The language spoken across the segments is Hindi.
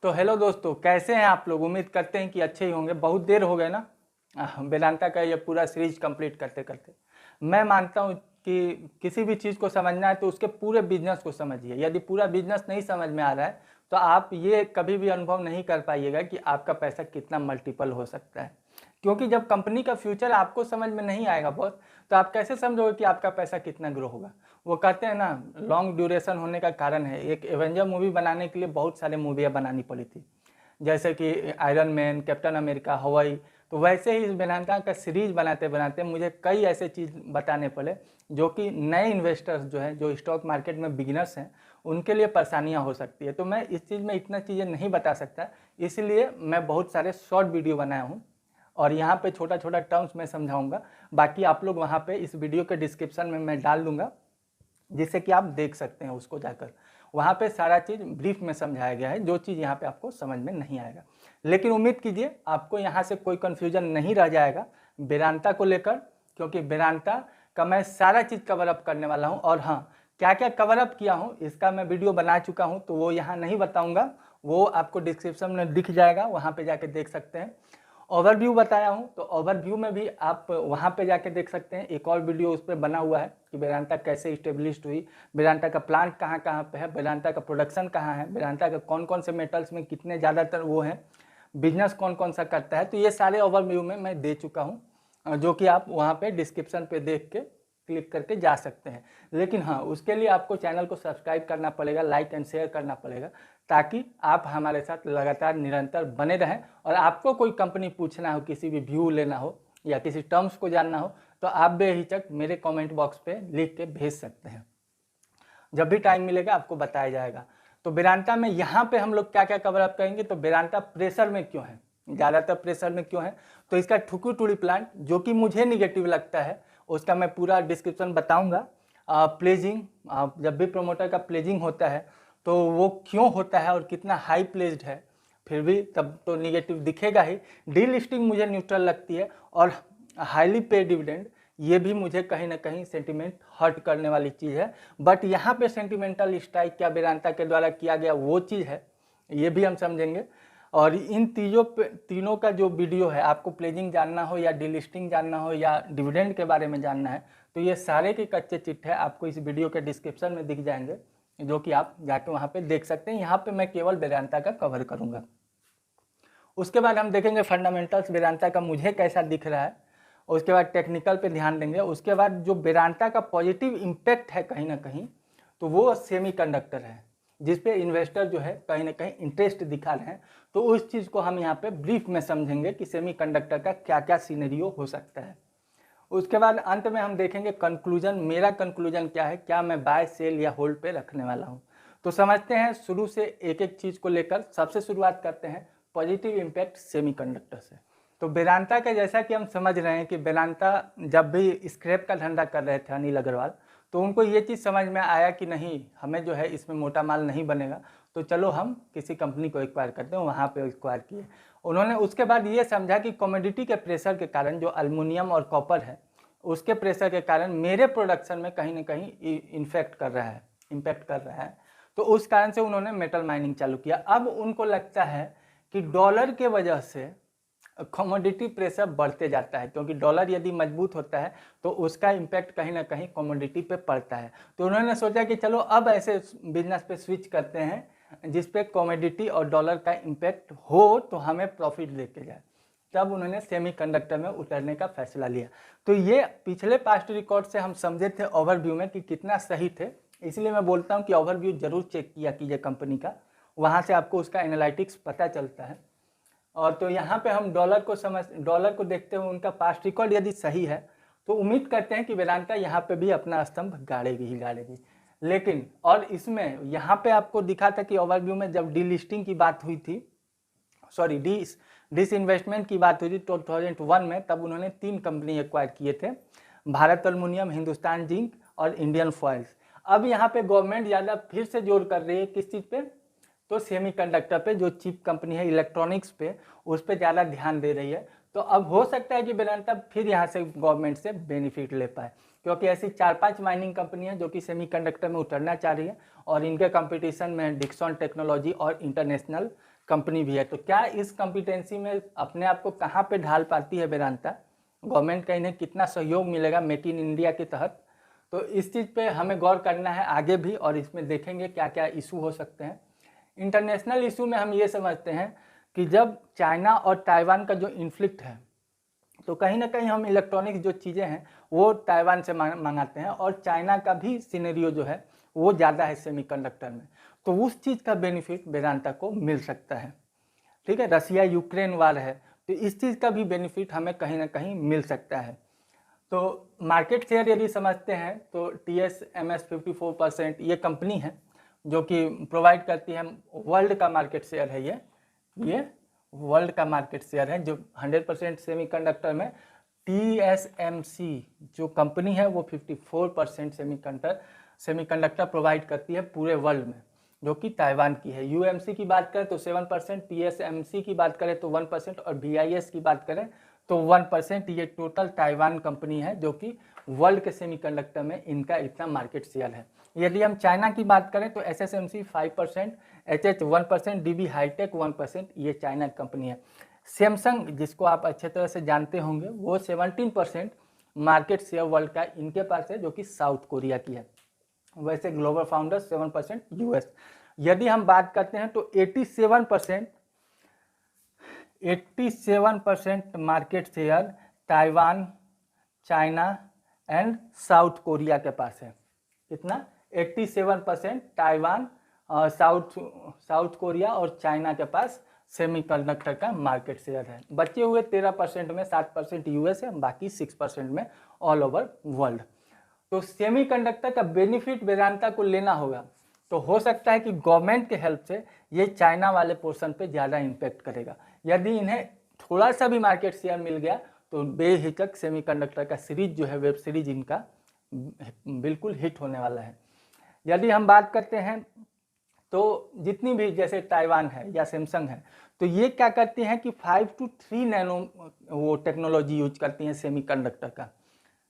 तो हेलो दोस्तों, कैसे हैं आप लोग। उम्मीद करते हैं कि अच्छे ही होंगे। बहुत देर हो गए ना वेदांता का ये पूरा सीरीज कंप्लीट करते करते। मैं मानता हूँ कि किसी भी चीज़ को समझना है तो उसके पूरे बिजनेस को समझिए। यदि पूरा बिजनेस नहीं समझ में आ रहा है तो आप ये कभी भी अनुभव नहीं कर पाइएगा कि आपका पैसा कितना मल्टीपल हो सकता है। क्योंकि जब कंपनी का फ्यूचर आपको समझ में नहीं आएगा बहुत, तो आप कैसे समझोगे कि आपका पैसा कितना ग्रो होगा। वो कहते हैं ना, लॉन्ग ड्यूरेशन होने का कारण है। एक एवेंजर मूवी बनाने के लिए बहुत सारे मूवियाँ बनानी पड़ी थी, जैसे कि आयरन मैन, कैप्टन अमेरिका, हवाई। तो वैसे ही इस वेदांता का सीरीज बनाते बनाते मुझे कई ऐसे चीज़ बताने पड़े जो कि नए इन्वेस्टर्स जो हैं, जो स्टॉक मार्केट में बिगिनर्स हैं, उनके लिए परेशानियां हो सकती है। तो मैं इस चीज़ में इतना चीज़ें नहीं बता सकता, इसलिए मैं बहुत सारे शॉर्ट वीडियो बनाया हूँ और यहाँ पे छोटा छोटा टर्म्स मैं समझाऊंगा। बाकी आप लोग वहाँ पे इस वीडियो के डिस्क्रिप्शन में मैं डाल दूंगा, जिससे कि आप देख सकते हैं उसको जाकर। वहाँ पे सारा चीज़ ब्रीफ में समझाया गया है, जो चीज़ यहाँ पे आपको समझ में नहीं आएगा। लेकिन उम्मीद कीजिए आपको यहाँ से कोई कन्फ्यूजन नहीं रह जाएगा वेदांता को लेकर, क्योंकि वेदांता का मैं सारा चीज़ कवर अप करने वाला हूँ। और हाँ, क्या क्या कवर अप किया हूँ इसका मैं वीडियो बना चुका हूँ, तो वो यहाँ नहीं बताऊँगा, वो आपको डिस्क्रिप्शन में दिख जाएगा, वहाँ पर जाके देख सकते हैं। ओवरव्यू बताया हूँ, तो ओवरव्यू में भी आप वहाँ पे जाके देख सकते हैं। एक और वीडियो उस पर बना हुआ है कि वेदांता कैसे इस्टेब्लिश्ड हुई, वेदांता का प्लांट कहाँ कहाँ पे है, वेदांता का प्रोडक्शन कहाँ है, वेदांता का कौन कौन से मेटल्स में कितने ज़्यादातर वो हैं, बिजनेस कौन कौन सा करता है। तो ये सारे ओवरव्यू में मैं दे चुका हूँ, जो कि आप वहाँ पे डिस्क्रिप्शन पे देख के क्लिक करके जा सकते हैं। लेकिन हाँ, उसके लिए आपको चैनल को सब्सक्राइब करना पड़ेगा, लाइक एंड शेयर करना पड़ेगा, ताकि आप हमारे साथ लगातार निरंतर बने रहें। और आपको कोई कंपनी पूछना हो, किसी भी व्यू लेना हो या किसी टर्म्स को जानना हो, तो आप बेहिचक मेरे कमेंट बॉक्स पे लिख के भेज सकते हैं। जब भी टाइम मिलेगा आपको बताया जाएगा। तो वेदांता में यहाँ पे हम लोग क्या क्या कवर अप करेंगे। तो वेदांता प्रेशर में क्यों है, ज़्यादातर प्रेशर में क्यों है, तो इसका ठुकुटुड़ी प्लांट जो कि मुझे निगेटिव लगता है, उसका मैं पूरा डिस्क्रिप्शन बताऊंगा। प्लेजिंग, जब भी प्रोमोटर का प्लेजिंग होता है तो वो क्यों होता है और कितना हाई प्लेज्ड है, फिर भी तब तो निगेटिव दिखेगा ही। डी लिस्टिंग मुझे न्यूट्रल लगती है, और हाईली पे डिविडेंड ये भी मुझे कहीं ना कहीं सेंटिमेंट हर्ट करने वाली चीज़ है। बट यहाँ पे सेंटिमेंटल स्ट्राइक क्या वेदांता के द्वारा किया गया वो चीज़ है, ये भी हम समझेंगे। और इन तीनों का जो वीडियो है, आपको प्लेजिंग जानना हो या डिलिस्टिंग जानना हो या डिविडेंड के बारे में जानना है, तो ये सारे के कच्चे चिट्ठे आपको इस वीडियो के डिस्क्रिप्शन में दिख जाएंगे, जो कि आप जाके वहाँ पे देख सकते हैं। यहाँ पे मैं केवल वेदांता का कवर करूँगा। उसके बाद हम देखेंगे फंडामेंटल्स वेदांता का मुझे कैसा दिख रहा है, उसके बाद टेक्निकल पे ध्यान देंगे। उसके बाद जो वेदांता का पॉजिटिव इम्पैक्ट है कहीं ना कहीं, तो वो सेमीकंडक्टर है, जिस पे इन्वेस्टर जो है कहीं ना कहीं इंटरेस्ट दिखा रहे हैं। तो उस चीज़ को हम यहाँ पे ब्रीफ में समझेंगे कि सेमीकंडक्टर का क्या क्या सीनेरियो हो सकता है। उसके बाद अंत में हम देखेंगे कंक्लूजन, मेरा कंक्लूजन क्या है, क्या मैं बाय सेल या होल्ड पे रखने वाला हूँ। तो समझते हैं शुरू से एक एक चीज़ को लेकर। सबसे शुरुआत करते हैं पॉजिटिव इम्पैक्ट सेमीकंडक्टर से। तो वेदांता का जैसा कि हम समझ रहे हैं कि वेदांता जब भी स्क्रैप का धंधा कर रहे थे अनिल अग्रवाल, तो उनको ये चीज़ समझ में आया कि नहीं, हमें जो है इसमें मोटा माल नहीं बनेगा, तो चलो हम किसी कंपनी को एक्वायर करते हैं। वहाँ पे एक्वायर किए उन्होंने। उसके बाद ये समझा कि कमोडिटी के प्रेशर के कारण, जो अल्युमिनियम और कॉपर है, उसके प्रेशर के कारण मेरे प्रोडक्शन में कहीं ना कहीं इम्पैक्ट कर रहा है। तो उस कारण से उन्होंने मेटल माइनिंग चालू किया। अब उनको लगता है कि डॉलर के वजह से कमोडिटी प्रेशर बढ़ते जाता है, क्योंकि डॉलर यदि मजबूत होता है तो उसका इम्पैक्ट कहीं ना कहीं कमोडिटी पे पड़ता है। तो उन्होंने सोचा कि चलो अब ऐसे बिजनेस पे स्विच करते हैं जिस पे कमोडिटी और डॉलर का इम्पैक्ट हो तो हमें प्रॉफिट लेके जाए। तब उन्होंने सेमीकंडक्टर में उतरने का फैसला लिया। तो ये पिछले पास्ट रिकॉर्ड से हम समझे थे ओवरव्यू में कि कितना सही थे, इसलिए मैं बोलता हूँ कि ओवरव्यू जरूर चेक किया कीजिए कंपनी का, वहाँ से आपको उसका एनालिटिक्स पता चलता है। और तो यहाँ पे हम डॉलर को देखते हुए उनका पास्ट रिकॉर्ड यदि सही है तो उम्मीद करते हैं कि वेदांता यहाँ पे भी अपना स्तंभ गाड़ेगी ही गाड़ेगी। लेकिन और इसमें यहाँ पे आपको दिखा था कि ओवरव्यू में जब डीलिस्टिंग की बात हुई थी, सॉरी डिस इन्वेस्टमेंट की बात हुई थी 2001 में, तब उन्होंने 3 कंपनी एक्वायर किए थे, भारत एल्युमिनियम, हिंदुस्तान जिंक और इंडियन फॉयल्स। अब यहाँ पे गवर्नमेंट ज़्यादा फिर से जोर कर रही है किस चीज़ पे, तो सेमीकंडक्टर पे, जो चिप कंपनी है इलेक्ट्रॉनिक्स पे, उस पर ज़्यादा ध्यान दे रही है। तो अब हो सकता है कि वेदांता फिर यहाँ से गवर्नमेंट से बेनिफिट ले पाए। क्योंकि ऐसी 4-5 माइनिंग कंपनी है जो कि सेमीकंडक्टर में उतरना चाह रही है और इनके कंपटीशन में डिक्सन टेक्नोलॉजी और इंटरनेशनल कंपनी भी है। तो क्या इस कॉम्पिटेंसी में अपने आप को कहाँ पे ढाल पाती है वेदांता, गवर्नमेंट का इन्हें कितना सहयोग मिलेगा मेक इन इंडिया के तहत, तो इस चीज़ पे हमें गौर करना है आगे भी, और इसमें देखेंगे क्या क्या इशू हो सकते हैं। इंटरनेशनल इशू में हम ये समझते हैं कि जब चाइना और ताइवान का जो इन्फ्लिक्ट है, तो कहीं ना कहीं हम इलेक्ट्रॉनिक्स जो चीज़ें हैं वो ताइवान से मंगाते हैं, और चाइना का भी सिनेरियो जो है वो ज़्यादा है सेमीकंडक्टर में, तो उस चीज़ का बेनिफिट वेदांता को मिल सकता है। ठीक है, रसिया यूक्रेन वार है, तो इस चीज़ का भी बेनिफिट हमें कहीं ना कहीं मिल सकता है। तो मार्केट शेयर यदि समझते हैं तो TSMC 54% ये कंपनी है जो कि प्रोवाइड करती है, वर्ल्ड का मार्केट शेयर है, ये वर्ल्ड का मार्केट शेयर है जो 100% सेमीकंडक्टर में TSMC जो कंपनी है वो 54% सेमीकंडक्टर प्रोवाइड करती है पूरे वर्ल्ड में, जो कि ताइवान की है। UMC की बात करें तो 7%, TSMC की बात करें तो 1% और BIS की बात करें तो 1%। ये टोटल ताइवान कंपनी है जो कि वर्ल्ड के सेमीकंडक्टर में इनका इतना मार्केट शेयर है। यदि हम चाइना की बात करें तो SSMC 5%, HH 1%, DB हाईटेक 1%, ये चाइना कंपनी है। सैमसंग जिसको आप अच्छे तरह से जानते होंगे वो 17% मार्केट शेयर वर्ल्ड का इनके पास है, जो कि साउथ कोरिया की है। वैसे ग्लोबल फाउंडर 7% US। यदि हम बात करते हैं तो 87% market share Taiwan, China and south Korea के पास है। कितना? 87% ताइवान, साउथ कोरिया और चाइना के पास सेमीकंडक्टर का मार्केट शेयर है। बचे हुए 13% में 7% US है, बाकी 6% में ऑल ओवर वर्ल्ड। तो सेमीकंडक्टर का बेनिफिट वेदांता को लेना होगा, तो हो सकता है कि गवर्नमेंट के हेल्प से ये चाइना वाले पोर्शन पे ज़्यादा इम्पैक्ट करेगा। यदि इन्हें थोड़ा सा भी मार्केट शेयर मिल गया तो बेहिचक सेमीकंडक्टर का सीरीज जो है, वेब सीरीज इनका बिल्कुल हिट होने वाला है। यदि हम बात करते हैं तो जितनी भी जैसे ताइवान है या सैमसंग है, तो ये क्या करती हैं कि 5 to 3 नैनो वो टेक्नोलॉजी यूज करती हैं सेमीकंडक्टर का।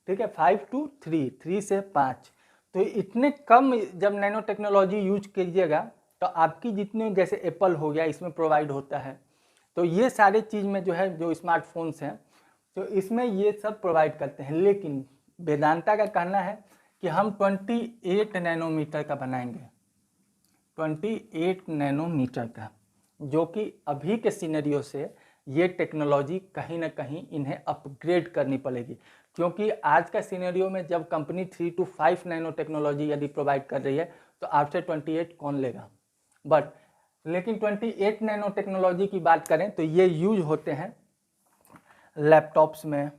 ठीक है, 5 to 3 से 5, तो इतने कम जब नैनो टेक्नोलॉजी यूज कीजिएगा तो आपकी जितने, जैसे एप्पल हो गया इसमें प्रोवाइड होता है, तो ये सारे चीज़ में जो है जो स्मार्टफोन्स हैं तो इसमें ये सब प्रोवाइड करते हैं। लेकिन वेदांता का कहना है कि हम 28 नैनोमीटर का बनाएंगे, 28 नैनोमीटर का, जो कि अभी के सिनेरियो से ये टेक्नोलॉजी कहीं ना कहीं इन्हें अपग्रेड करनी पड़ेगी, क्योंकि आज का सिनेरियो में जब कंपनी 3 to 5 नैनो टेक्नोलॉजी यदि प्रोवाइड कर रही है तो आपसे 28 कौन लेगा। बट लेकिन 28 नैनो टेक्नोलॉजी की बात करें तो ये यूज होते हैं लैपटॉप्स में,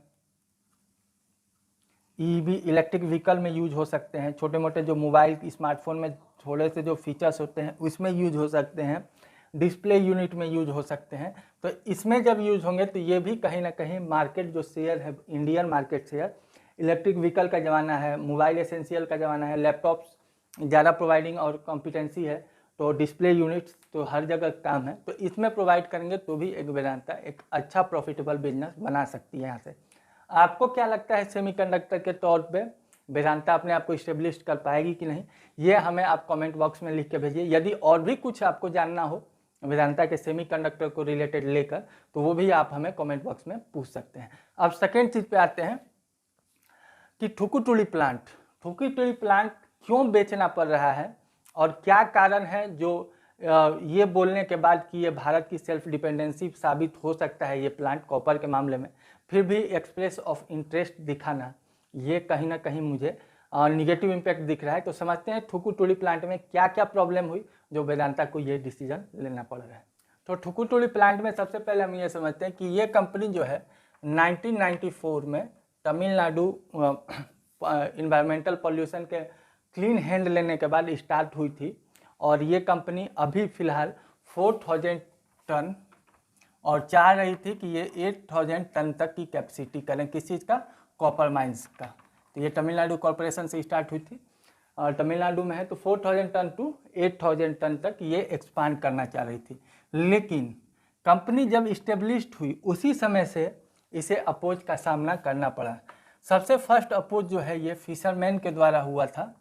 EV इलेक्ट्रिक व्हीकल में यूज हो सकते हैं, छोटे मोटे जो मोबाइल स्मार्टफोन में थोड़े से जो फीचर्स होते हैं उसमें यूज हो सकते हैं, डिस्प्ले यूनिट में यूज हो सकते हैं। तो इसमें जब यूज होंगे तो ये भी कहीं ना कहीं मार्केट जो शेयर है, Indian market share, electric vehicle का ज़माना है, मोबाइल एसेंशियल का ज़माना है, लैपटॉप्स ज़्यादा प्रोवाइडिंग और कॉम्पिटेंसी है, तो डिस्प्ले यूनिट्स तो हर जगह काम है, तो इसमें प्रोवाइड करेंगे तो भी एक वेदांता एक अच्छा प्रॉफिटेबल बिजनेस बना सकती है यहाँ से। आपको क्या लगता है सेमीकंडक्टर के तौर पे वेदांता अपने आप को इस्टेब्लिश कर पाएगी कि नहीं, ये हमें आप कमेंट बॉक्स में लिख के भेजिए। यदि और भी कुछ आपको जानना हो वेदांता के सेमीकंडक्टर को रिलेटेड लेकर तो वो भी आप हमें कमेंट बॉक्स में पूछ सकते हैं। अब सेकेंड चीज़ पे आते हैं कि थुकुटुली प्लांट क्यों बेचना पड़ रहा है और क्या कारण है जो ये बोलने के बाद कि ये भारत की सेल्फ डिपेंडेंसी साबित हो सकता है ये प्लांट कॉपर के मामले में, फिर भी एक्सप्रेस ऑफ इंटरेस्ट दिखाना, ये कहीं ना कहीं मुझे निगेटिव इम्पैक्ट दिख रहा है। तो समझते हैं थुकुटुली प्लांट में क्या क्या प्रॉब्लम हुई जो वेदांता को ये डिसीजन लेना पड़ रहा है। तो थुकुटुली प्लांट में सबसे पहले हम ये समझते हैं कि ये कंपनी जो है 1994 में तमिलनाडु इन्वायरमेंटल पॉल्यूशन के क्लीन हैंड लेने के बाद स्टार्ट हुई थी, और ये कंपनी अभी फ़िलहाल 4000 टन और चाह रही थी कि ये 8000 टन तक की कैपेसिटी करें, किस चीज़ का, कॉपर माइंस का। तो ये तमिलनाडु कॉरपोरेशन से स्टार्ट हुई थी और तमिलनाडु में है, तो 4000 टन टू 8000 टन तक ये एक्सपांड करना चाह रही थी। लेकिन कंपनी जब इस्टेब्लिश्ड हुई उसी समय से इसे अपोज का सामना करना पड़ा। सबसे फर्स्ट अपोज जो है ये फिशरमैन के द्वारा हुआ था,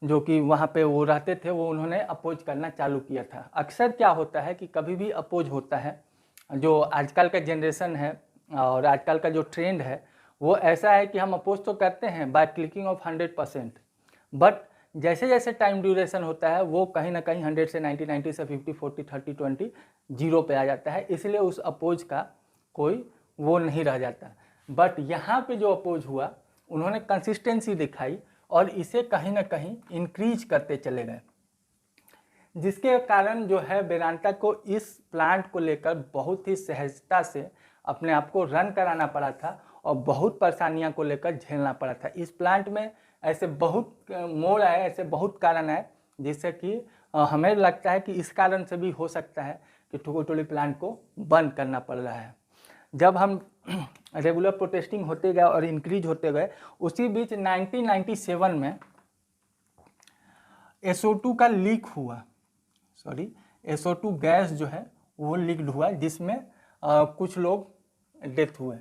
जो कि वहाँ पे वो रहते थे, वो उन्होंने अपोज करना चालू किया था। अक्सर क्या होता है कि कभी भी अपोज होता है, जो आजकल का जनरेशन है और आजकल का जो ट्रेंड है वो ऐसा है कि हम अपोज तो करते हैं बाय क्लिकिंग ऑफ 100%, बट जैसे जैसे टाइम ड्यूरेशन होता है वो कहीं ना कहीं 100 से 90, 90 से 50, 40, 30, 20 जीरो पे आ जाता है, इसलिए उस अपोज का कोई वो नहीं रह जाता। बट यहाँ पे जो अपोज हुआ उन्होंने कंसिस्टेंसी दिखाई और इसे कहीं ना कहीं इंक्रीज करते चले गए, जिसके कारण जो है वेदांता को इस प्लांट को लेकर बहुत ही सहजता से अपने आप को रन कराना पड़ा था और बहुत परेशानियां को लेकर झेलना पड़ा था। इस प्लांट में ऐसे बहुत मोड़ आए, ऐसे बहुत कारण आए, जिससे कि हमें लगता है कि इस कारण से भी हो सकता है कि ठुकुरटोली प्लांट को बंद करना पड़ रहा है। जब हम रेगुलर प्रोटेस्टिंग होते गए और इंक्रीज होते गए, उसी बीच 1997 में SO2 का लीक हुआ, SO2 गैस जो है वो लीक हुआ, जिसमें कुछ लोग डेथ हुए,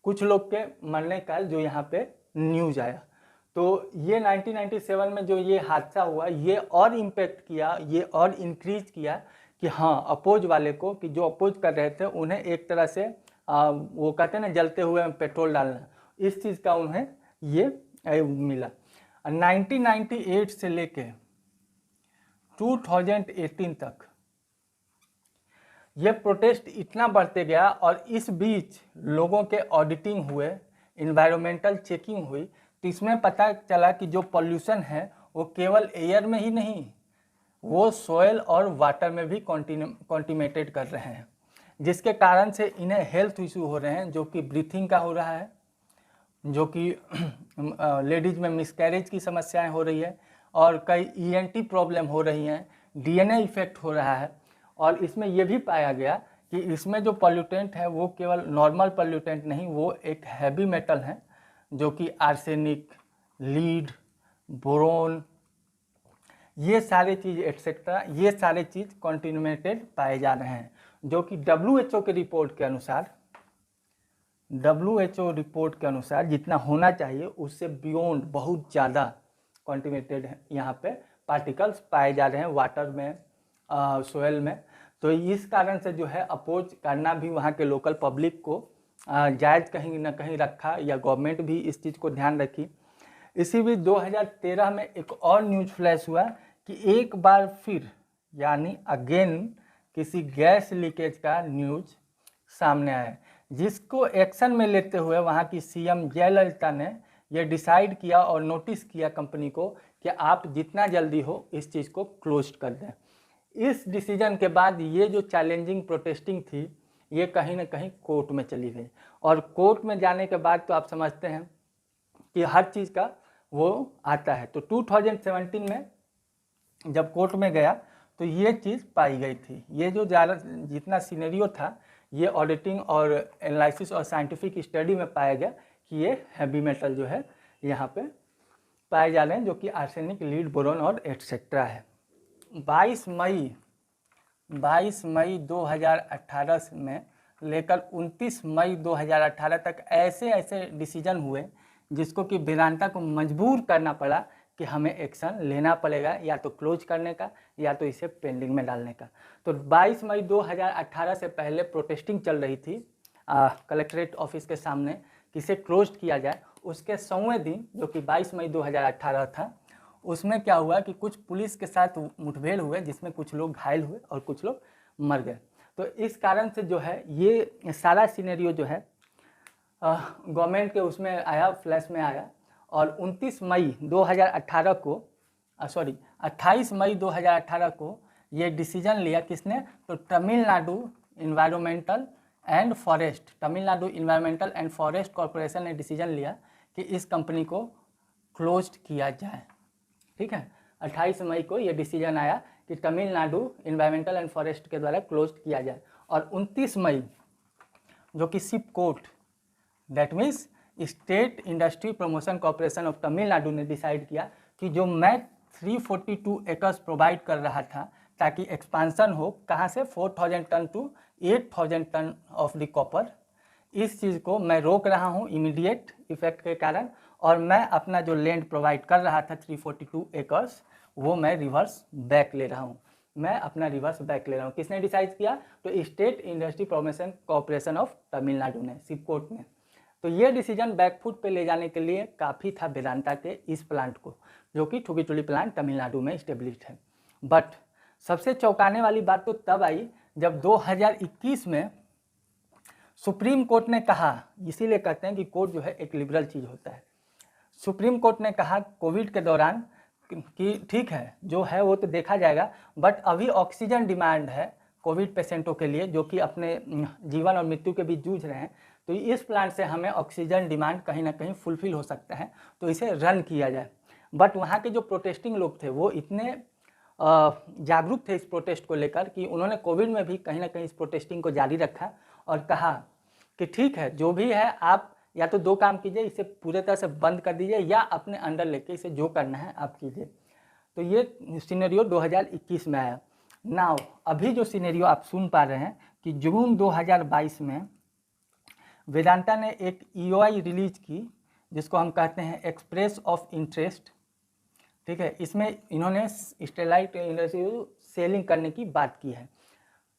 कुछ लोग के मरने का जो यहाँ पे न्यूज आया। तो ये 1997 में जो ये हादसा हुआ ये और इम्पेक्ट किया, ये और इंक्रीज किया कि हाँ अपोज वाले को, कि जो अपोज कर रहे थे उन्हें एक तरह से वो कहते हैं ना जलते हुए पेट्रोल डालना, इस चीज़ का उन्हें ये मिला। 1998 से लेके 2018 तक ये प्रोटेस्ट इतना बढ़ते गया और इस बीच लोगों के ऑडिटिंग हुए, इन्वायरमेंटल चेकिंग हुई, तो इसमें पता चला कि जो पॉल्यूशन है वो केवल एयर में ही नहीं, वो सोयल और वाटर में भी कॉन्टिमेटेड कर रहे हैं, जिसके कारण से इन्हें हेल्थ इशू हो रहे हैं, जो कि ब्रीथिंग का हो रहा है, जो कि लेडीज़ में मिसकैरेज की समस्याएं हो रही है और कई ENT प्रॉब्लम हो रही हैं, DNA इफेक्ट हो रहा है। और इसमें यह भी पाया गया कि इसमें जो पॉल्यूटेंट है वो केवल नॉर्मल पॉल्यूटेंट नहीं, वो एक हैवी मेटल है, जो कि आर्सेनिक, लीड, बोरोन, ये सारे चीज़ एटसेट्रा, ये सारे चीज़ कॉन्टिन्यूमेटेड पाए जा रहे हैं, जो कि WHO के रिपोर्ट के अनुसार, WHO रिपोर्ट के अनुसार जितना होना चाहिए उससे बियॉन्ड बहुत ज़्यादा कॉन्टिन्यूमेटेड यहाँ पे पार्टिकल्स पाए जा रहे हैं वाटर में, सोयल में। तो इस कारण से जो है अपोज करना भी वहाँ के लोकल पब्लिक को जायज़ कहीं ना कहीं रखा, या गवर्नमेंट भी इस चीज़ को ध्यान रखी। इसी बीच 2013 में एक और न्यूज़ फ्लैश हुआ कि एक बार फिर यानी अगेन किसी गैस लीकेज का न्यूज़ सामने आया, जिसको एक्शन में लेते हुए वहाँ की CM जयललिता ने यह डिसाइड किया और नोटिस किया कंपनी को कि आप जितना जल्दी हो इस चीज़ को क्लोज कर दें। इस डिसीजन के बाद ये जो चैलेंजिंग प्रोटेस्टिंग थी ये कहीं ना कहीं कोर्ट में चली गई, और कोर्ट में जाने के बाद तो आप समझते हैं कि हर चीज़ का वो आता है। तो 2017 में जब कोर्ट में गया तो ये चीज़ पाई गई थी, ये जो जितना सिनेरियो था ये ऑडिटिंग और एनालिसिस और साइंटिफिक स्टडी में पाया गया कि ये हैवी मेटल जो है यहाँ पे पाए जा रहे हैं, जो कि आर्सेनिक, लीड, बोरोन और एटसेट्रा है। 22 मई 2018 में लेकर 29 मई 2018 तक ऐसे ऐसे डिसीजन हुए जिसको कि वेदांता को मजबूर करना पड़ा कि हमें एक्शन लेना पड़ेगा, या तो क्लोज करने का या तो इसे पेंडिंग में डालने का। तो 22 मई 2018 से पहले प्रोटेस्टिंग चल रही थी कलेक्ट्रेट ऑफिस के सामने कि इसे क्लोज किया जाए। उसके 100वें दिन जो कि 22 मई 2018 था, उसमें क्या हुआ कि कुछ पुलिस के साथ मुठभेड़ हुए, जिसमें कुछ लोग घायल हुए और कुछ लोग मर गए। तो इस कारण से जो है ये सारा सिनेरियो जो है गवर्नमेंट के उसमें आया, फ्लैश में आया, और 28 मई 2018 को ये डिसीजन लिया किसने, तो Tamil Nadu environmental and forest corporation ने डिसीजन लिया कि इस कंपनी को क्लोज किया जाए। ठीक है, 28 मई को ये डिसीजन आया कि तमिलनाडु इन्वायरमेंटल एंड फॉरेस्ट के द्वारा क्लोज किया जाए, और 29 मई जो कि SIPCOT, that means state industry promotion corporation of Tamil Nadu ने डिसाइड किया कि जो मैं 342 एकर्स प्रोवाइड कर रहा था ताकि एक्सपांसन हो, कहाँ से 4000 ton to 8000 ton of the copper, इस चीज़ को मैं रोक रहा हूँ इमीडिएट इफेक्ट के कारण, और मैं अपना जो लैंड प्रोवाइड कर रहा था 342 एकर्स वो मैं रिवर्स बैक ले रहा हूँ। मैं अपना रिवर्स बैक ले रहा हूँ। किसने डिसाइड किया? तो state industry promotion corporation of Tamil Nadu ने, सिपकोट ने। तो ये डिसीजन बैकफुट पे ले जाने के लिए काफ़ी था वेदांता के इस प्लांट को, जो कि ठुकीचुड़ी प्लांट तमिलनाडु में इस्टेब्लिश्ड है। बट सबसे चौंकाने वाली बात तो तब आई जब 2021 में सुप्रीम कोर्ट ने कहा, इसीलिए कहते हैं कि कोर्ट जो है एक लिबरल चीज़ होता है। सुप्रीम कोर्ट ने कहा कोविड के दौरान कि ठीक है जो है वो तो देखा जाएगा, बट अभी ऑक्सीजन डिमांड है कोविड पेशेंटों के लिए जो कि अपने जीवन और मृत्यु के बीच जूझ रहे हैं। तो इस प्लांट से हमें ऑक्सीजन डिमांड कहीं ना कहीं फुलफिल हो सकता है, तो इसे रन किया जाए। बट वहाँ के जो प्रोटेस्टिंग लोग थे वो इतने जागरूक थे इस प्रोटेस्ट को लेकर कि उन्होंने कोविड में भी कहीं ना कहीं इस प्रोटेस्टिंग को जारी रखा और कहा कि ठीक है जो भी है आप या तो 2 काम कीजिए, इसे पूरे तरह से बंद कर दीजिए या अपने अंडर लेके इसे जो करना है आप कीजिए। तो ये सिनेरियो 2021 में आया। नाउ अभी जो सिनेरियो आप सुन पा रहे हैं कि जून 2022 में वेदांता ने एक EOI रिलीज की जिसको हम कहते हैं एक्सप्रेस ऑफ इंटरेस्ट, ठीक है। इसमें इन्होंने स्टेरलाइट इंडस्ट्री सेलिंग करने की बात की है।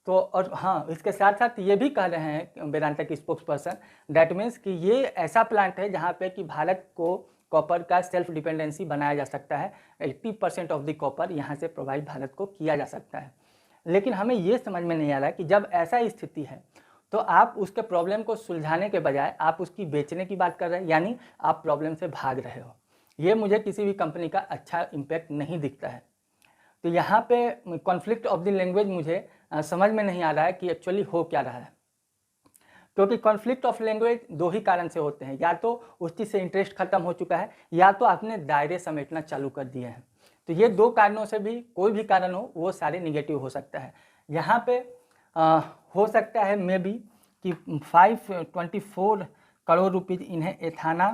तो और हाँ, इसके साथ साथ ये भी कह रहे हैं वेदांता के स्पोक्स पर्सन, डैट मीन्स कि ये ऐसा प्लांट है जहाँ पे कि भारत को कॉपर का सेल्फ डिपेंडेंसी बनाया जा सकता है। 80% ऑफ द कॉपर यहाँ से प्रोवाइड भारत को किया जा सकता है। लेकिन हमें ये समझ में नहीं आ रहा है कि जब ऐसा स्थिति है तो आप उसके प्रॉब्लम को सुलझाने के बजाय आप उसकी बेचने की बात कर रहे हैं, यानी आप प्रॉब्लम से भाग रहे हो। ये मुझे किसी भी कंपनी का अच्छा इम्पैक्ट नहीं दिखता है। तो यहाँ पे कॉन्फ्लिक्ट ऑफ द लैंग्वेज मुझे समझ में नहीं आ रहा है कि एक्चुअली हो क्या रहा है, क्योंकि कॉन्फ्लिक्ट ऑफ लैंग्वेज 2 ही कारण से होते हैं, या तो उस चीज़ से इंटरेस्ट खत्म हो चुका है या तो आपने दायरे समेटना चालू कर दिए हैं। तो ये 2 कारणों से भी कोई भी कारण हो वो सारे निगेटिव हो सकता है। यहाँ पे हो सकता है मे बी कि 524 करोड़ रुपीज़ इन्हें एथाना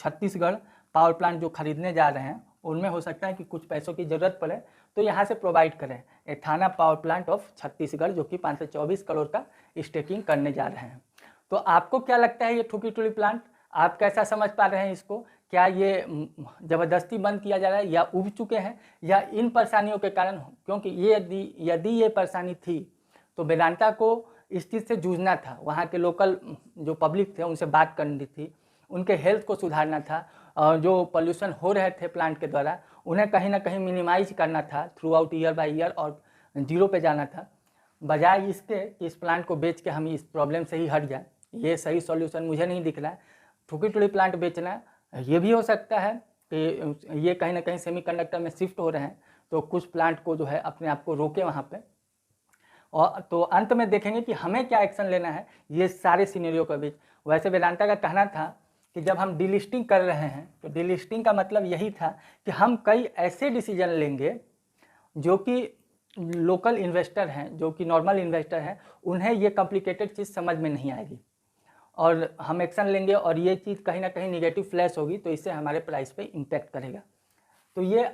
छत्तीसगढ़ पावर प्लांट जो खरीदने जा रहे हैं उनमें हो सकता है कि कुछ पैसों की ज़रूरत पड़े तो यहाँ से प्रोवाइड करें एथाना पावर प्लांट ऑफ छत्तीसगढ़ जो कि 524 करोड़ का स्टेकिंग करने जा रहे हैं। तो आपको क्या लगता है ये ठुकी-ठुड़ी प्लांट, आप कैसा समझ पा रहे हैं इसको? क्या ये ज़बरदस्ती बंद किया जा रहा है या उब चुके हैं या इन परेशानियों के कारण? क्योंकि ये यदि ये परेशानी थी तो वेदांता को इस चीज़ से जूझना था, वहाँ के लोकल जो पब्लिक थे उनसे बात करनी थी, उनके हेल्थ को सुधारना था, जो पोल्यूशन हो रहे थे प्लांट के द्वारा उन्हें कहीं ना कहीं मिनिमाइज करना था through out year by year और 0 पे जाना था, बजाय इसके कि इस प्लांट को बेच के हम इस प्रॉब्लम से ही हट जाए। ये सही सॉल्यूशन मुझे नहीं दिख रहा है। ठुकी-ठुड़ी प्लांट बेचना ये भी हो सकता है कि ये कहीं ना कहीं सेमीकंडक्टर में शिफ्ट हो रहे हैं तो कुछ प्लांट को जो है अपने आप को रोके वहाँ पे, और तो अंत में देखेंगे कि हमें क्या एक्शन लेना है ये सारे सिनेरियो के बीच। वैसे वेदांता का कहना था कि जब हम डीलिस्टिंग कर रहे हैं तो डीलिस्टिंग का मतलब यही था कि हम कई ऐसे डिसीजन लेंगे जो कि लोकल इन्वेस्टर हैं, जो कि नॉर्मल इन्वेस्टर हैं, उन्हें ये कॉम्प्लिकेटेड चीज़ समझ में नहीं आएगी और हम एक्शन लेंगे और ये चीज़ कहीं ना कहीं निगेटिव फ्लैश होगी तो इससे हमारे प्राइस पे इम्पैक्ट करेगा। तो ये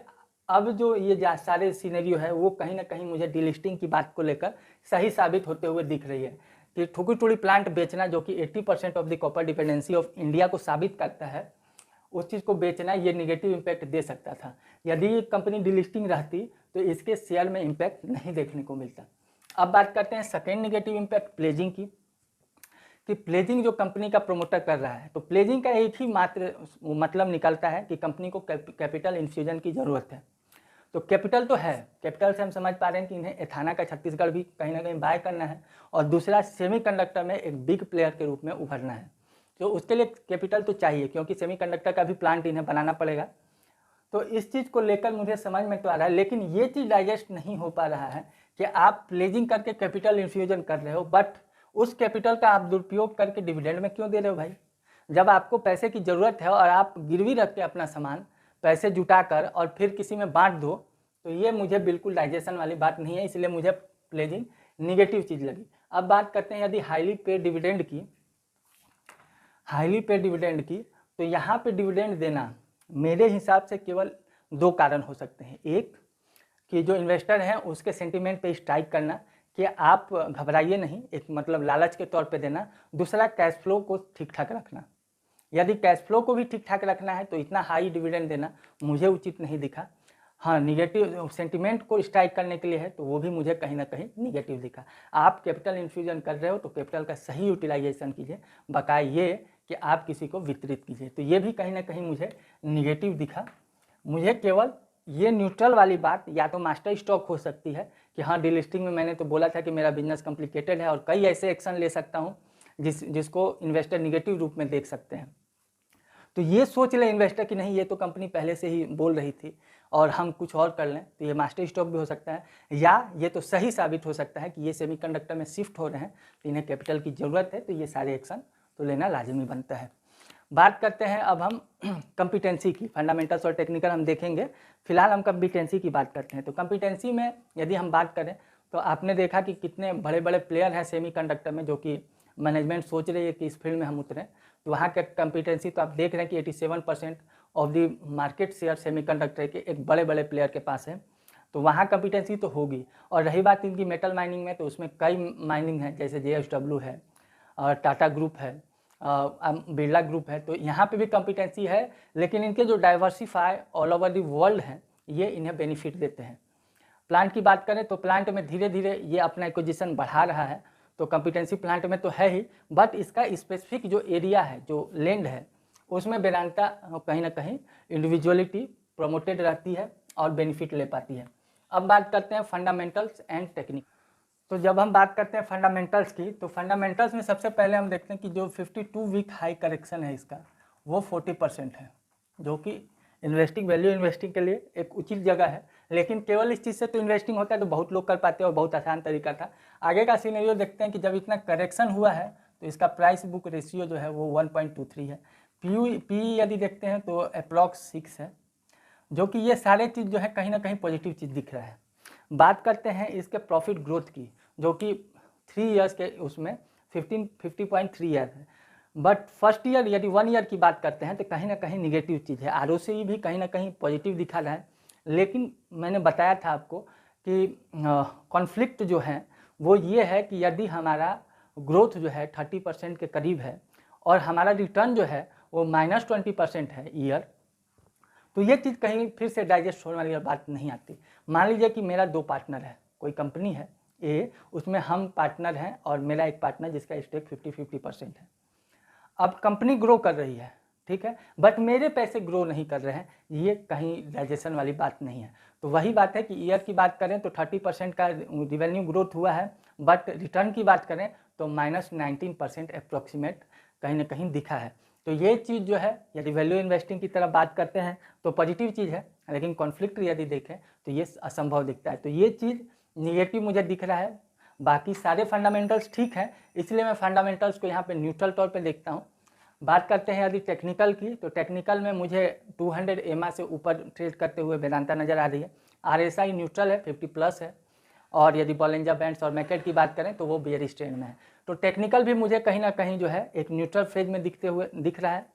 अब जो ये सारे सिनेरियो है वो कहीं ना कहीं मुझे डीलिस्टिंग की बात को लेकर सही साबित होते हुए दिख रही है कि ठुकी-ठुड़ी प्लांट बेचना जो कि 80% of the copper dependency of India को साबित करता है, उस चीज़ को बेचना ये निगेटिव इम्पैक्ट दे सकता था। यदि ये कंपनी डीलिस्टिंग रहती तो इसके शेयर में इम्पैक्ट नहीं देखने को मिलता। अब बात करते हैं सेकेंड निगेटिव इम्पैक्ट प्लेजिंग की, कि प्लेजिंग जो कंपनी का प्रमोटर कर रहा है, तो प्लेजिंग का एक ही मात्र मतलब निकलता है कि कंपनी को कैपिटल इन्फ्यूजन की ज़रूरत है। तो कैपिटल तो है, कैपिटल से हम समझ पा रहे हैं कि इन्हें एथाना का छत्तीसगढ़ भी कहीं ना कहीं बाय करना है और दूसरा सेमीकंडक्टर में एक बिग प्लेयर के रूप में उभरना है। तो उसके लिए कैपिटल तो चाहिए क्योंकि सेमीकंडक्टर का भी प्लांट इन्हें बनाना पड़ेगा। तो इस चीज़ को लेकर मुझे समझ में तो आ रहा है, लेकिन ये चीज़ डाइजेस्ट नहीं हो पा रहा है कि आप प्लेजिंग करके कैपिटल इन्फ्यूजन कर रहे हो बट उस कैपिटल का आप दुरुपयोग करके डिविडेंड में क्यों दे रहे हो भाई? जब आपको पैसे की ज़रूरत है और आप गिरवी रख के अपना सामान पैसे जुटाकर और फिर किसी में बांट दो, तो ये मुझे बिल्कुल डाइजेशन वाली बात नहीं है, इसलिए मुझे प्लेजिंग निगेटिव चीज़ लगी। अब बात करते हैं यदि हाईली पेड डिविडेंड की, तो यहाँ पे डिविडेंड देना मेरे हिसाब से केवल 2 कारण हो सकते हैं। एक कि जो इन्वेस्टर हैं उसके सेंटिमेंट पे स्ट्राइक करना कि आप घबराइए नहीं, एक मतलब लालच के तौर पे देना। दूसरा, कैश फ्लो को ठीक ठाक रखना। यदि कैश फ्लो को भी ठीक ठाक रखना है तो इतना हाई डिविडेंड देना मुझे उचित नहीं दिखा। हाँ, निगेटिव सेंटिमेंट को स्ट्राइक करने के लिए है तो वो भी मुझे कहीं ना कहीं निगेटिव दिखा। आप कैपिटल इन्फ्यूजन कर रहे हो तो कैपिटल का सही यूटिलाइजेशन कीजिए, बकाया ये कि आप किसी को वितरित कीजिए, तो ये भी कहीं ना कहीं मुझे निगेटिव दिखा। मुझे केवल ये न्यूट्रल वाली बात या तो मास्टर स्टॉक हो सकती है कि हाँ, डीलिस्टिंग में मैंने तो बोला था कि मेरा बिजनेस कॉम्प्लिकेटेड है और कई ऐसे एक्शन ले सकता हूँ जिसको इन्वेस्टर निगेटिव रूप में देख सकते हैं। तो ये सोच ले इन्वेस्टर कि नहीं, ये तो कंपनी पहले से ही बोल रही थी और हम कुछ और कर लें, तो ये मास्टर स्टॉक भी हो सकता है। या ये तो सही साबित हो सकता है कि ये सेमीकंडक्टर में शिफ्ट हो रहे हैं तो इन्हें कैपिटल की ज़रूरत है, तो ये सारे एक्शन तो लेना लाजमी बनता है। बात करते हैं अब हम कॉम्पिटेंसी की। फंडामेंटल्स और टेक्निकल हम देखेंगे, फिलहाल हम कॉम्पिटेंसी की बात करते हैं। तो कॉम्पिटेंसी में यदि हम बात करें तो आपने देखा कि कितने बड़े बड़े प्लेयर हैं सेमीकंडक्टर में, जो कि मैनेजमेंट सोच रही है कि इस फील्ड में हम उतरें। तो वहाँ के कॉम्पिटेंसी तो आप देख रहे हैं कि 87% of the market share semiconductor के एक बड़े बड़े प्लेयर के पास है, तो वहाँ कॉम्पिटेंसी तो होगी। और रही बात इनकी मेटल माइनिंग में, तो उसमें कई माइनिंग है, जैसे JSW है और टाटा ग्रुप है, बिरला ग्रुप है, तो यहाँ पे भी कॉम्पिटेंसी है। लेकिन इनके जो diversify all over the world हैं, ये इन्हें बेनिफिट देते हैं। प्लांट की बात करें तो प्लांट में धीरे धीरे ये अपना एक्विजिशन बढ़ा रहा है, तो कॉम्पिटेंसी प्लांट में तो है ही, बट इसका स्पेसिफिक जो एरिया है, जो लैंड है, उसमें वेदांता कहीं ना कहीं इंडिविजुअलिटी प्रमोटेड रहती है और बेनिफिट ले पाती है। अब बात करते हैं फंडामेंटल्स एंड टेक्निक। तो जब हम बात करते हैं फंडामेंटल्स की, तो फंडामेंटल्स में सबसे पहले हम देखते हैं कि जो 52 वीक हाई करेक्शन है इसका, वो 40% है, जो कि इन्वेस्टिंग वैल्यू इन्वेस्टिंग के लिए एक उचित जगह है। लेकिन केवल इस चीज़ से तो इन्वेस्टिंग होता है तो बहुत लोग कर पाते हैं और बहुत आसान तरीका था। आगे का सिनेरियो देखते हैं कि जब इतना करेक्शन हुआ है तो इसका प्राइस बुक रेशियो जो है वो 1.23 है। पी यदि देखते हैं तो अप्रॉक्स 6 है, जो कि ये सारे चीज़ जो है कहीं ना कहीं पॉजिटिव चीज़ दिख रहा है। बात करते हैं इसके प्रॉफिट ग्रोथ की, जो कि 3 ईयर्स के उसमें 50.3 ईयर है। बट फर्स्ट ईयर यदि 1 ईयर की बात करते हैं तो कहीं ना कहीं निगेटिव चीज़ है। ROCE भी कहीं ना कहीं पॉजिटिव दिखा रहा है। लेकिन मैंने बताया था आपको कि कॉन्फ्लिक्ट जो है वो ये है कि यदि हमारा ग्रोथ जो है 30% के करीब है और हमारा रिटर्न जो है वो -20% है ईयर, तो ये चीज़ कहीं फिर से डाइजेस्ट होने वाली बात नहीं आती। मान लीजिए कि मेरा 2 पार्टनर है, कोई कंपनी है ए, उसमें हम पार्टनर हैं और मेरा एक पार्टनर जिसका स्टेक 50-50% है। अब कंपनी ग्रो कर रही है, ठीक है, बट मेरे पैसे ग्रो नहीं कर रहे हैं, ये कहीं डाइजेशन वाली बात नहीं है। तो वही बात है कि ईयर की बात करें तो 30% का रिवेन्यू ग्रोथ हुआ है, बट रिटर्न की बात करें तो -19% अप्रॉक्सीमेट कहीं ना कहीं दिखा है। तो ये चीज़ जो है, यदि वैल्यू इन्वेस्टिंग की तरफ बात करते हैं तो पॉजिटिव चीज़ है, लेकिन कॉन्फ्लिक्ट यदि देखें तो ये असंभव दिखता है। तो ये चीज़ निगेटिव मुझे दिख रहा है। बाकी सारे फंडामेंटल्स ठीक है, इसलिए मैं फंडामेंटल्स को यहाँ पे न्यूट्रल तौर पे देखता हूँ। बात करते हैं यदि टेक्निकल की, तो टेक्निकल में मुझे 200 EMA से ऊपर ट्रेड करते हुए वेदांता नज़र आ रही है। RSI न्यूट्रल है, 50+ है। और यदि बॉलिंजर बैंड्स और मैकेट की बात करें तो वो बेयरिश ट्रेंड में है। तो टेक्निकल भी मुझे कहीं ना कहीं जो है एक न्यूट्रल फेज में दिख रहा है।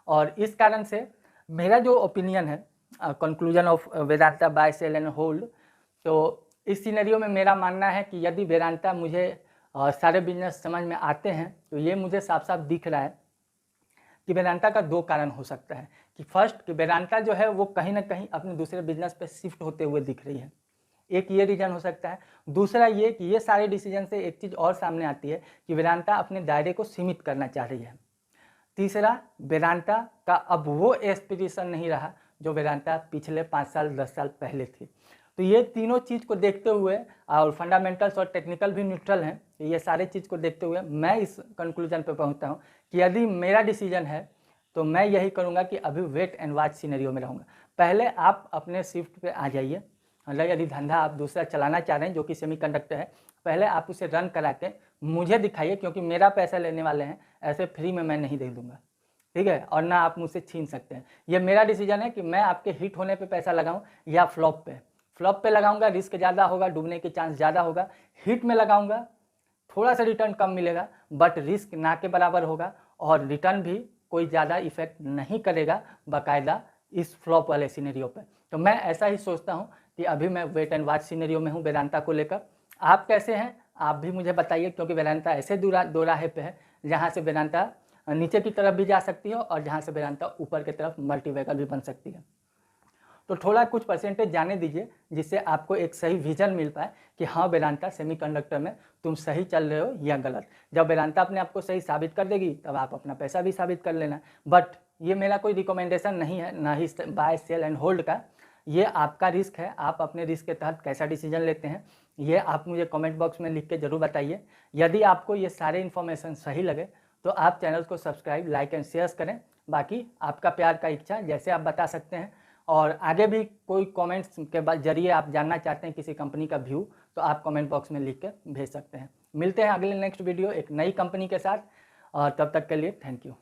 और इस कारण से मेरा जो ओपिनियन है, conclusion of Vedanta buy sell and hold, तो इस सिनेरियो में मेरा मानना है कि यदि वेदांता मुझे सारे बिजनेस समझ में आते हैं तो ये मुझे साफ साफ दिख रहा है कि वेदांता का 2 कारण हो सकता है। कि फर्स्ट, कि वेदांता जो है वो कहीं ना कहीं अपने दूसरे बिजनेस पे शिफ्ट होते हुए दिख रही है, एक ये रीजन हो सकता है। दूसरा ये कि ये सारे डिसीजन से एक चीज़ और सामने आती है कि वेदांता अपने दायरे को सीमित करना चाह रही है। तीसरा, वेदांता का अब वो एस्पिरेशन नहीं रहा जो वेदांता पिछले 5 साल 10 साल पहले थी। तो ये तीनों चीज़ को देखते हुए, और फंडामेंटल्स और टेक्निकल भी न्यूट्रल हैं, तो ये सारे चीज़ को देखते हुए मैं इस कंक्लूजन पे पहुंचता हूँ कि यदि मेरा डिसीजन है तो मैं यही करूँगा कि अभी वेट एंड वॉच सिनेरियो में रहूँगा। पहले आप अपने शिफ्ट पे आ जाइए, मतलब यदि धंधा आप दूसरा चलाना चाह रहे हैं जो कि सेमीकंडक्टर है, पहले आप उसे रन करा के मुझे दिखाइए, क्योंकि मेरा पैसा लेने वाले हैं, ऐसे फ्री में मैं नहीं दे दूँगा, ठीक है, और ना आप मुझसे छीन सकते हैं। ये मेरा डिसीजन है कि मैं आपके हिट होने पे पैसा लगाऊं या फ्लॉप पे लगाऊंगा, रिस्क ज़्यादा होगा, डूबने के चांस ज़्यादा होगा। हिट में लगाऊंगा, थोड़ा सा रिटर्न कम मिलेगा, बट रिस्क ना के बराबर होगा और रिटर्न भी कोई ज़्यादा इफेक्ट नहीं करेगा बाकायदा इस फ्लॉप वाले सिनेरियो पे। तो मैं ऐसा ही सोचता हूँ कि अभी मैं वेट एंड वॉच सिनेरियो में हूँ वेदांता को लेकर। आप कैसे हैं आप भी मुझे बताइए, क्योंकि वेदांता ऐसे दो राहे पे है जहाँ से वेदांता नीचे की तरफ भी जा सकती है और जहाँ से वेदांता ऊपर की तरफ मल्टी व्हीकल भी बन सकती है। तो थोड़ा कुछ परसेंटेज जाने दीजिए, जिससे आपको एक सही विजन मिल पाए कि हाँ वेदांता सेमीकंडक्टर में तुम सही चल रहे हो या गलत। जब वेदांता अपने आप को सही साबित कर देगी तब आप अपना पैसा भी साबित कर लेना। बट ये मेरा कोई रिकमेंडेशन नहीं है, ना ही बाय सेल एंड होल्ड का। ये आपका रिस्क है, आप अपने रिस्क के तहत कैसा डिसीजन लेते हैं ये आप मुझे कमेंट बॉक्स में लिख के ज़रूर बताइए। यदि आपको ये सारे इन्फॉर्मेशन सही लगे तो आप चैनल को सब्सक्राइब, लाइक एंड शेयर करें। बाकी आपका प्यार का इच्छा जैसे आप बता सकते हैं, और आगे भी कोई कमेंट्स के जरिए आप जानना चाहते हैं किसी कंपनी का व्यू तो आप कमेंट बॉक्स में लिख के भेज सकते हैं। मिलते हैं अगले नेक्स्ट वीडियो एक नई कंपनी के साथ, और तब तक के लिए थैंक यू।